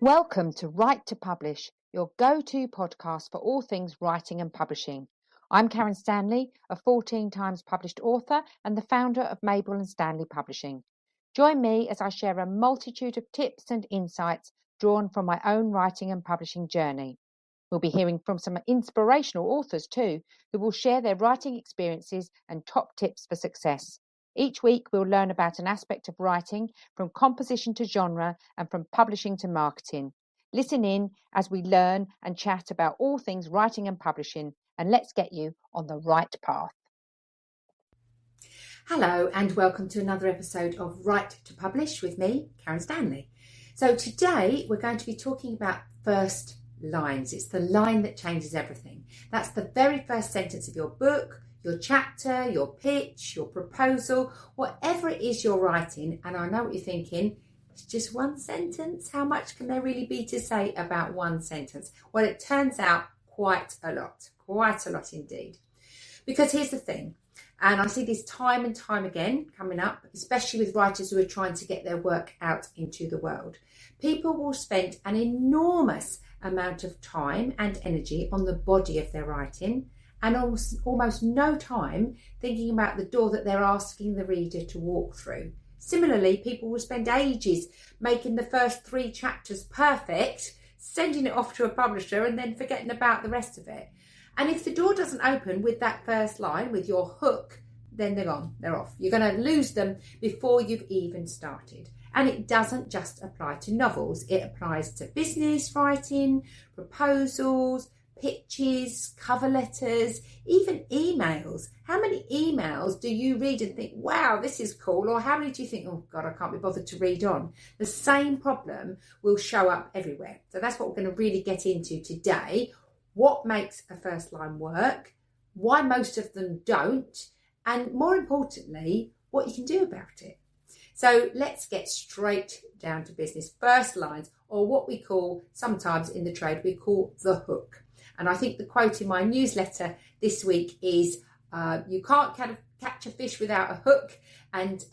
Welcome to Write to Publish, your go-to podcast for all things writing and publishing. I'm Karen Stanley, a 14 times published author and the founder of Mabel and Stanley Publishing. Join me as I share a multitude of tips and insights drawn from my own writing and publishing journey. We'll be hearing from some inspirational authors too, who will share their writing experiences and top tips for success. Each week, we'll learn about an aspect of writing, from composition to genre and from publishing to marketing. Listen in as we learn and chat about all things writing and publishing, and let's get you on the right path. Hello and welcome to another episode of Write to Publish with me, Karen Stanley. So today we're going to be talking about first lines. It's the line that changes everything. That's the very first sentence of your book, your chapter, your pitch, your proposal, whatever it is you're writing. And I know what you're thinking, it's just one sentence. How much can there really be to say about one sentence? Well, it turns out quite a lot indeed. Because here's the thing, and I see this time and time again coming up, especially with writers who are trying to get their work out into the world. People will spend an enormous amount of time and energy on the body of their writing, and almost no time thinking about the door that they're asking the reader to walk through. Similarly, people will spend ages making the first 3 chapters perfect, sending it off to a publisher and then forgetting about the rest of it. And if the door doesn't open with that first line, with your hook, then they're gone, they're off. You're going to lose them before you've even started. And it doesn't just apply to novels. It applies to business writing, proposals, pitches, cover letters, even emails. How many emails do you read and think, wow, this is cool? Or how many do you think, oh God, I can't be bothered to read on? The same problem will show up everywhere. So that's what we're going to really get into today. What makes a first line work, why most of them don't, and more importantly, what you can do about it. So let's get straight down to business. First lines, or what we call, sometimes in the trade, we call the hook. And I think the quote in my newsletter this week is, you can't catch a fish without a hook, and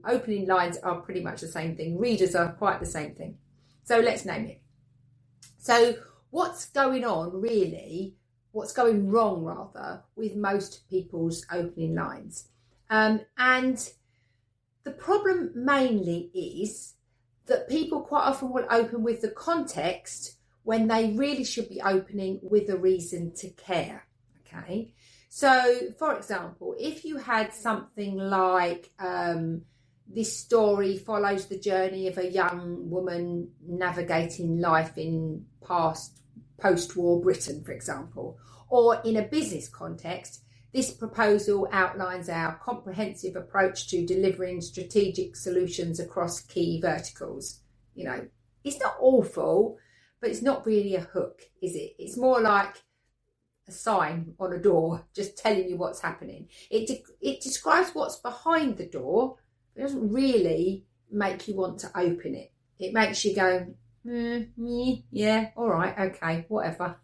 opening lines are pretty much the same thing. Readers are quite the same thing. So let's name it. So what's going on really, what's going wrong rather, with most people's opening lines? And the problem mainly is that people quite often will open with the context when they really should be opening with a reason to care, okay? So, for example, if you had something like, this story follows the journey of a young woman navigating life in post-war Britain, for example, or in a business context, this proposal outlines our comprehensive approach to delivering strategic solutions across key verticals. You know, it's not awful, but it's not really a hook, is it? It's more like a sign on a door, just telling you what's happening. It describes what's behind the door. It doesn't really make you want to open it. It makes you go, yeah, all right, okay, whatever.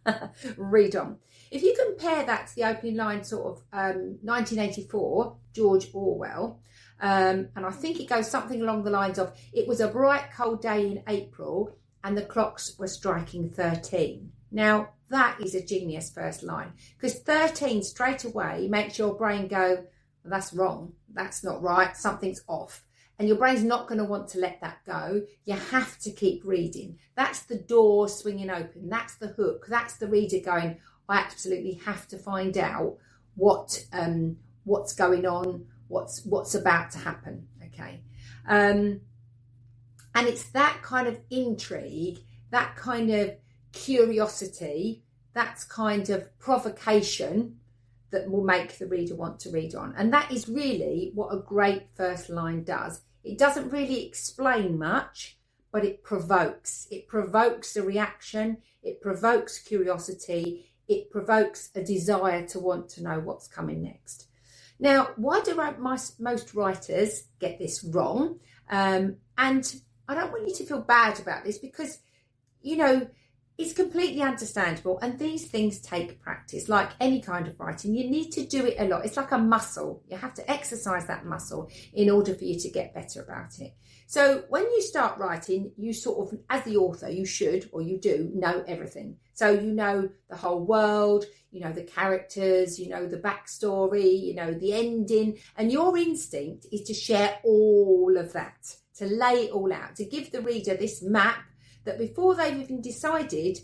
Read on. If you compare that to the opening line, sort of 1984, George Orwell, and I think it goes something along the lines of, it was a bright, cold day in April and the clocks were striking 13. Now, that is a genius first line, because 13 straight away makes your brain go, well, that's wrong, that's not right, something's off. And your brain's not going to want to let that go. You have to keep reading. That's the door swinging open. That's the hook. That's the reader going, I absolutely have to find out what's going on, what's about to happen. Okay. And it's that kind of intrigue, that kind of curiosity, that kind of provocation that will make the reader want to read on. And that is really what a great first line does. It doesn't really explain much, but it provokes. It provokes a reaction. It provokes curiosity. It provokes a desire to want to know what's coming next. Now, why do most writers get this wrong? And I don't want you to feel bad about this, because, you know, it's completely understandable, and these things take practice. Like any kind of writing, you need to do it a lot. It's like a muscle. You have to exercise that muscle in order for you to get better about it. So when you start writing, you sort of, as the author, you should, or you do, know everything. So you know the whole world, you know the characters, you know the backstory, you know the ending, and your instinct is to share all of that, to lay it all out, to give the reader this map that before they've even decided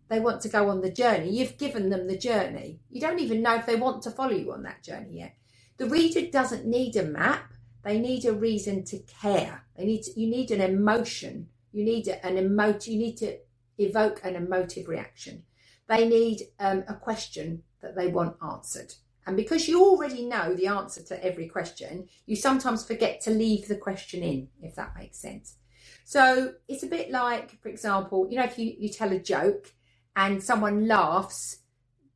they want to go on the journey, you've given them the journey. You don't even know if they want to follow you on that journey yet. The reader doesn't need a map. They need a reason to care. You need an emotion. You need to evoke an emotive reaction. They need a question that they want answered. And because you already know the answer to every question, you sometimes forget to leave the question in, if that makes sense. So it's a bit like, for example, you know, if you tell a joke and someone laughs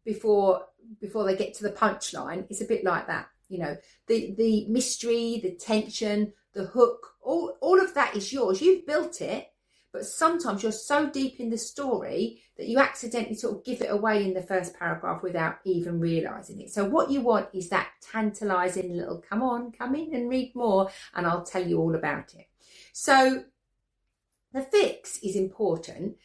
before they get to the punchline, it's a bit like that. You know, the mystery, the tension, the hook, all of that is yours. You've built it, but sometimes you're so deep in the story that you accidentally sort of give it away in the first paragraph without even realising it. So what you want is that tantalising little, come on, come in and read more, and I'll tell you all about it. So the fix is important.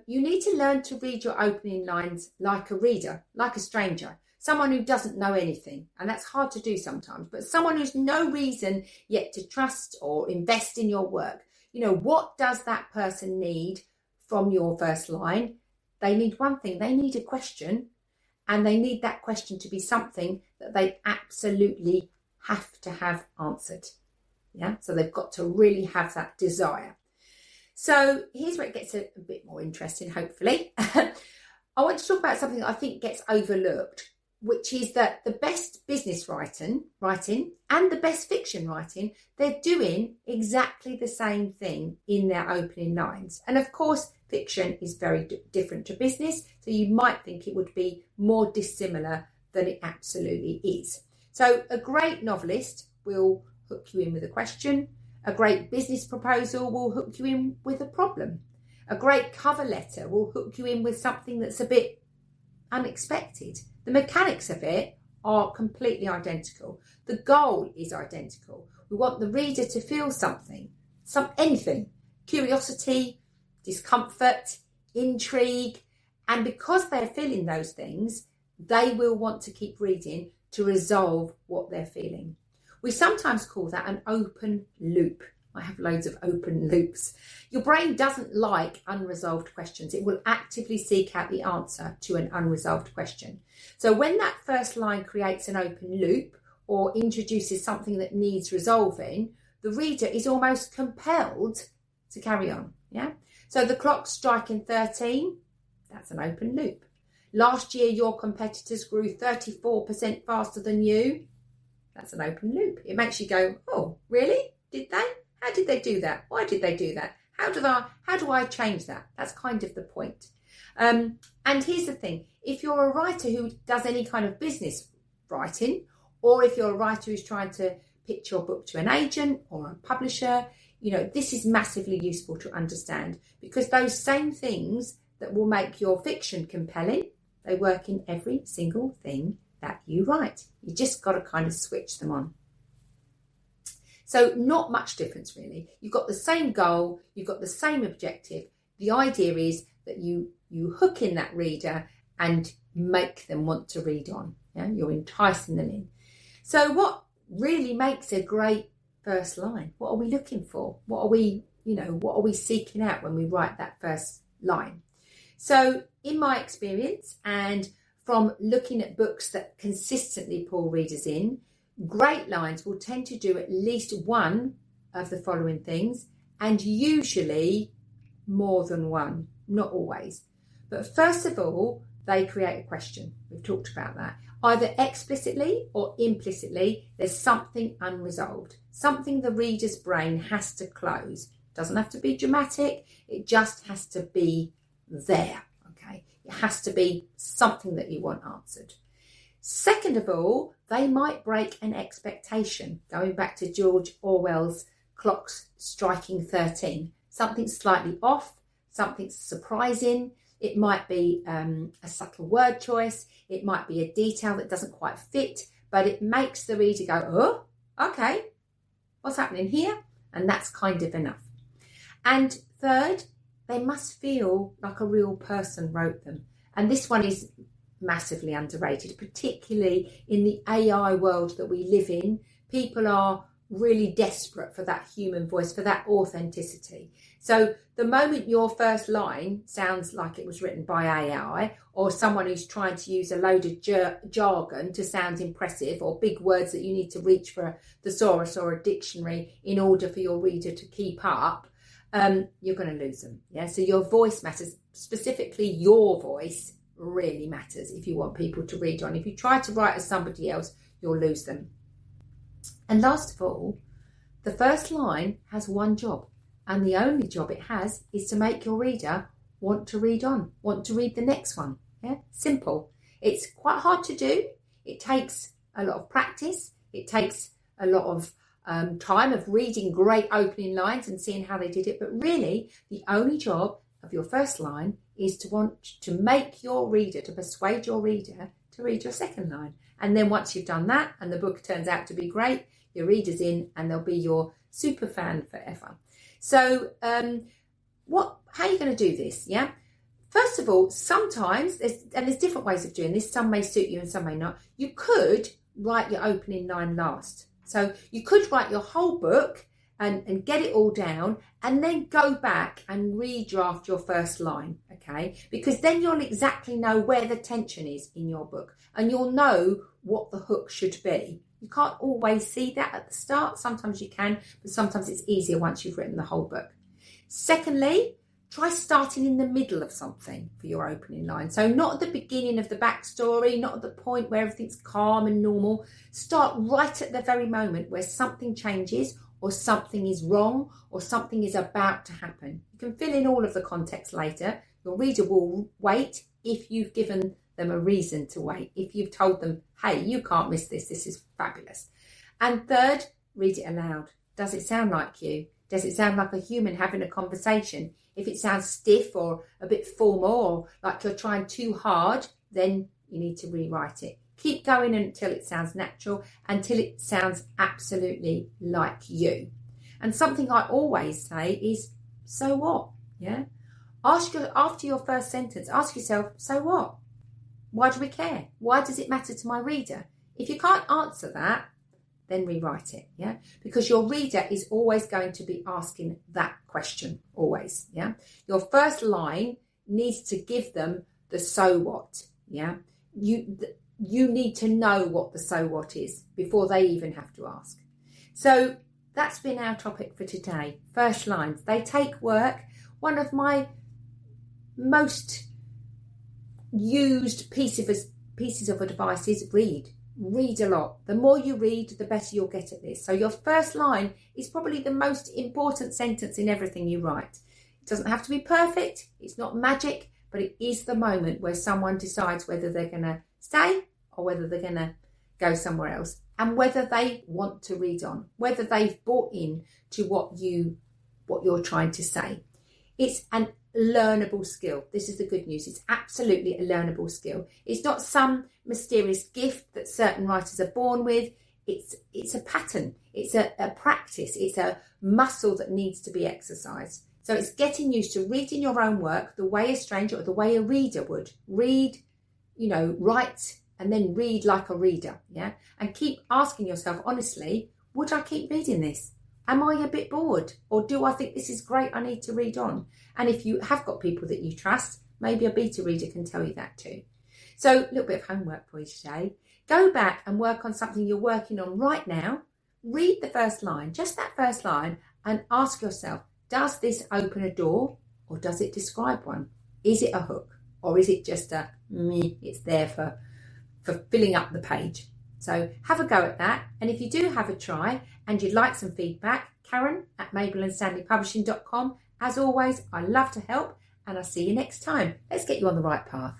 You need to learn to read your opening lines like a reader, like a stranger, someone who doesn't know anything. And that's hard to do sometimes, but someone who's no reason yet to trust or invest in your work. You know, what does that person need from your first line? They need one thing. They need a question, and they need that question to be something that they absolutely have to have answered. Yeah, so they've got to really have that desire. So here's where it gets a bit more interesting, hopefully. I want to talk about something that I think gets overlooked, which is that the best business writing and the best fiction writing, they're doing exactly the same thing in their opening lines. And of course, fiction is very different to business, so you might think it would be more dissimilar than it absolutely is. So a great novelist will hook you in with a question. A great business proposal will hook you in with a problem. A great cover letter will hook you in with something that's a bit unexpected. The mechanics of it are completely identical. The goal is identical. We want the reader to feel anything, curiosity, discomfort, intrigue, and because they're feeling those things, they will want to keep reading to resolve what they're feeling. We sometimes call that an open loop. I have loads of open loops. Your brain doesn't like unresolved questions. It will actively seek out the answer to an unresolved question. So when that first line creates an open loop or introduces something that needs resolving, the reader is almost compelled to carry on. Yeah. So the clock's striking 13. That's an open loop. Last year, your competitors grew 34% faster than you. That's an open loop. It makes you go, oh, really? Did they? How did they do that? Why did they do that? How do I change that? That's kind of the point. And here's the thing. If you're a writer who does any kind of business writing, or if you're a writer who's trying to pitch your book to an agent or a publisher, you know, this is massively useful to understand, because those same things that will make your fiction compelling, they work in every single thing that you write. You just got to kind of switch them on. So not much difference really. You've got the same goal, you've got the same objective. The idea is that you hook in that reader and make them want to read on. Yeah? You're enticing them in. So what really makes a great first line? What are we looking for? What are we seeking out when we write that first line? So in my experience, and from looking at books that consistently pull readers in, great lines will tend to do at least one of the following things, and usually more than one, not always. But first of all, they create a question. We've talked about that. Either explicitly or implicitly, there's something unresolved, something the reader's brain has to close. It doesn't have to be dramatic, it just has to be there. Okay, it has to be something that you want answered. Second of all, they might break an expectation. Going back to George Orwell's clocks striking 13, something slightly off, something surprising. It might be a subtle word choice. It might be a detail that doesn't quite fit, but it makes the reader go, oh, okay, what's happening here? And that's kind of enough. And third, they must feel like a real person wrote them. And this one is massively underrated, particularly in the AI world that we live in. People are really desperate for that human voice, for that authenticity. So the moment your first line sounds like it was written by AI, or someone who's trying to use a load of jargon to sound impressive, or big words that you need to reach for a thesaurus or a dictionary in order for your reader to keep up, you're going to lose them. Yeah. So your voice matters, specifically your voice really matters if you want people to read on. If you try to write as somebody else, you'll lose them. And last of all, the first line has one job, and the only job it has is to make your reader want to read on, want to read the next one. Yeah, simple. It's quite hard to do. It takes a lot of practice. It takes a lot of time of reading great opening lines and seeing how they did it. But really, the only job of your first line is to want to make your reader, to persuade your reader to read your second line. And then once you've done that and the book turns out to be great, your reader's in and they'll be your super fan forever. So how are you going to do this? Yeah. First of all, sometimes, there's different ways of doing this. Some may suit you and some may not. You could write your opening line last. So you could write your whole book and get it all down and then go back and redraft your first line, okay? Because then you'll exactly know where the tension is in your book and you'll know what the hook should be. You can't always see that at the start. Sometimes you can, but sometimes it's easier once you've written the whole book. Secondly, try starting in the middle of something for your opening line. So not at the beginning of the backstory, not at the point where everything's calm and normal. Start right at the very moment where something changes or something is wrong or something is about to happen. You can fill in all of the context later. Your reader will wait if you've given them a reason to wait. If you've told them, hey, you can't miss this, this is fabulous. And third, read it aloud. Does it sound like you? Does it sound like a human having a conversation? If it sounds stiff or a bit formal or like you're trying too hard, then you need to rewrite it. Keep going until it sounds natural, until it sounds absolutely like you. And something I always say is, so what? Yeah. After your first sentence, ask yourself, so what? Why do we care? Why does it matter to my reader? If you can't answer that, then rewrite it, yeah? Because your reader is always going to be asking that question, always, yeah? Your first line needs to give them the so what, yeah? You need to know what the so what is before they even have to ask. So that's been our topic for today. First lines, they take work. One of my most used pieces of advice is read a lot. The more you read, the better you'll get at this. So your first line is probably the most important sentence in everything you write. It doesn't have to be perfect. It's not magic, but it is the moment where someone decides whether they're going to stay or whether they're going to go somewhere else, and whether they want to read on, whether they've bought in to what you're trying to say. It's an learnable skill. This is the good news. It's absolutely a learnable skill. It's not some mysterious gift that certain writers are born with. It's a pattern. It's a practice. It's a muscle that needs to be exercised. So it's getting used to reading your own work the way a stranger or the way a reader would read, write and then read like a reader. Yeah. And keep asking yourself, honestly, would I keep reading this? Am I a bit bored? Or do I think this is great? I need to read on. And if you have got people that you trust, maybe a beta reader can tell you that too. So a little bit of homework for you today. Go back and work on something you're working on right now. Read the first line, just that first line, and ask yourself, does this open a door or does it describe one? Is it a hook or is it just it's there for filling up the page? So have a go at that. And if you do have a try and you'd like some feedback, Karen at mabelandstanleypublishing.com. As always, I love to help and I'll see you next time. Let's get you on the right path.